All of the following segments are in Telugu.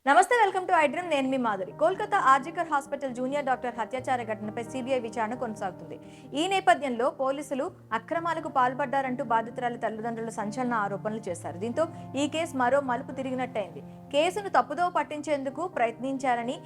నమస్తే, వెల్కమ్ టు ఐడ్రీమ్. నేను మీ Madhuri. Kolkata RG Kar hospital junior doctor హత్యాచార ఘటనపై సిబిఐ విచారణ కొనసాగుతుంది. ఈ నేపథ్యంలో పోలీసులు అక్రమాలకు పాల్పడ్డారంటూ బాధితురాలి తల్లిదండ్రులు సంచలన ఆరోపణలు చేశారు. దీంతో ఈ కేసు మరో మలుపు తిరిగినట్టయింది. కేసును తప్పుదోవ పట్టించేందుకు ప్రయత్నించారని,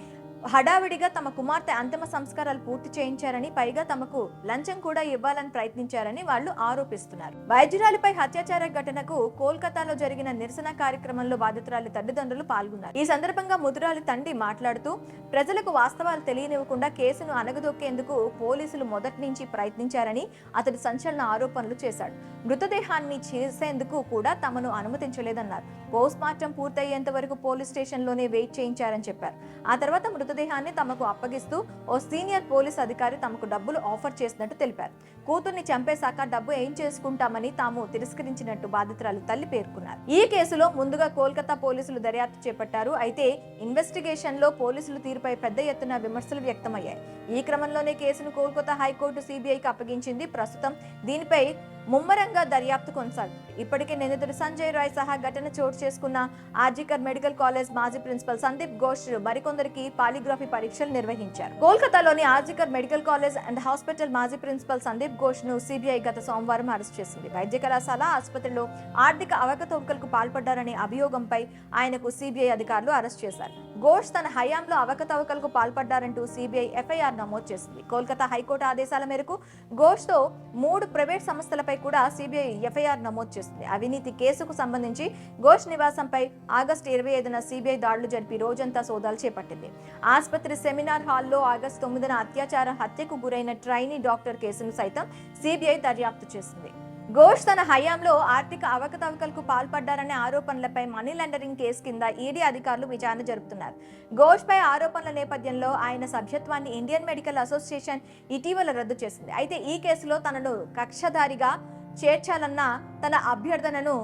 హడావిడిగా తమ కుమార్తె అంతిమ సంస్కారాలు పూర్తి చేయించారని, పైగా తమకు లంచం కూడా ఇవ్వాలని ప్రయత్నించారని వాళ్ళు ఆరోపిస్తున్నారు. వైద్యురాలిపై హత్యాచార ఘటనకు కోల్కతాలో జరిగిన నిరసన కార్యక్రమంలో బాధితురాలి తల్లిదండ్రులు పాల్గొన్నారు. ఈ సందర్భంగా ముదురాలి తండ్రి మాట్లాడుతూ, ప్రజలకు వాస్తవాలు తెలియనివ్వకుండా కేసును అనగదొక్కేందుకు పోలీసులు మొదటి నుంచి ప్రయత్నించారని అతడు సంచలన ఆరోపణలు చేశాడు. మృతదేహాన్ని చేసేందుకు కూడా తమను అనుమతించలేదన్నారు. పోస్ట్ మార్టం పూర్తయ్యేంత వరకు పోలీస్ స్టేషన్లోనే వెయిట్ చేయించారని చెప్పారు. ఆ తర్వాత మృతదేహాన్ని తమకు అప్పగిస్తూ ఓ సీనియర్ పోలీస్ అధికారి తమకు డబ్బులు ఆఫర్ చేసినట్టు తెలిపారు. కూతుర్ని చంపేశాక డబ్బు ఏం చేసుకుంటామని తాము తిరస్కరించినట్టు బాధితురాలు తల్లి పేర్కొన్నారు. ఈ కేసులో ముందుగా కోల్కతా పోలీసులు దర్యాప్తు చేపట్టారు. అయితే ఇన్వెస్టిగేషన్ లో పోలీసుల తీరుపై పెద్ద ఎత్తున విమర్శలు వ్యక్తమయ్యాయి. ఈ క్రమంలోనే కేసును కోల్కతా హైకోర్టు సిబిఐకి అప్పగించింది. ప్రస్తుతం దీనిపై ముమ్మరంగా దర్యాప్తు కొనసాగుతుంది. ఇప్పటికే నిందితుడు సంజయ్ రాయ్ సహా ఘటన చోటు చేసుకున్న ఆర్జికర్ మెడికల్ కాలేజ్ మాజీ ప్రిన్సిపల్ సందీప్ ఘోష్ మరికొందరికి పాలిగ్రఫీ పరీక్షలు నిర్వహించారు. కోల్కతాలోని RG Kar medical college and hospital మాజీ ప్రిన్సిపల్ సందీప్ ఘోష్ ను సిబిఐ గత సోమవారం అరెస్ట్ చేసింది. వైద్య కళాశాల ఆసుపత్రిలో ఆర్థిక అవకతవకలకు పాల్పడ్డారనే అభియోగంపై ఆయనకు సిబిఐ అధికారులు అరెస్ట్ చేశారు. ఘోష్ తన హయాంలో అవకతవకలకు పాల్పడ్డారంటూ సిబిఐ ఎఫ్ఐఆర్ నమోదు చేసింది. కోల్కతా హైకోర్టు ఆదేశాల మేరకు ఘోష్ తో 3 ప్రైవేట్ సంస్థలపై కూడా సిబిఐ ఎఫ్ఐఆర్ నమోదు చేసింది. అవినీతి కేసుకు సంబంధించి ఘోష్ నివాసంపై ఆగస్టు 25న సిబిఐ దాడులు జరిపి రోజంతా సోదాలు చేపట్టింది. ఆసుపత్రి సెమినార్ హాల్లో ఆగస్టు 9న హత్యకు గురైన ట్రైనీ డాక్టర్ కేసును సైతం సిబిఐ దర్యాప్తు చేసింది. ఘోష్ తన హయాంలో ఆర్థిక అవకతవకలకు పాల్పడ్డారనే ఆరోపణలపై మనీ లాండరింగ్ కేసు కింద ఈడీ అధికారులు విచారణ జరుపుతున్నారు. ఘోష్ పై ఆరోపణల నేపథ్యంలో ఆయన సభ్యత్వాన్ని ఇండియన్ మెడికల్ అసోసియేషన్ ఇటీవల రద్దు చేసింది. అయితే ఈ కేసులో తనను కక్షధారిగా చేర్చాలన్న తన అభ్యర్థనను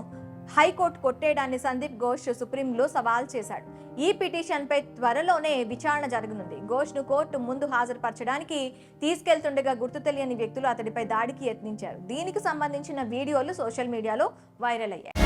హైకోర్టు కొట్టేయడాన్ని సందీప్ ఘోష్ సుప్రీంలో సవాల్ చేశాడు. ఈ పిటిషన్పై త్వరలోనే విచారణ జరగనుంది. ఘోష్ను కోర్టు ముందు హాజరుపరచడానికి తీసుకెళ్తుండగా గుర్తు తెలియని వ్యక్తులు అతడిపై దాడికి యత్నించారు. దీనికి సంబంధించిన వీడియోలు సోషల్ మీడియాలో వైరల్ అయ్యాయి.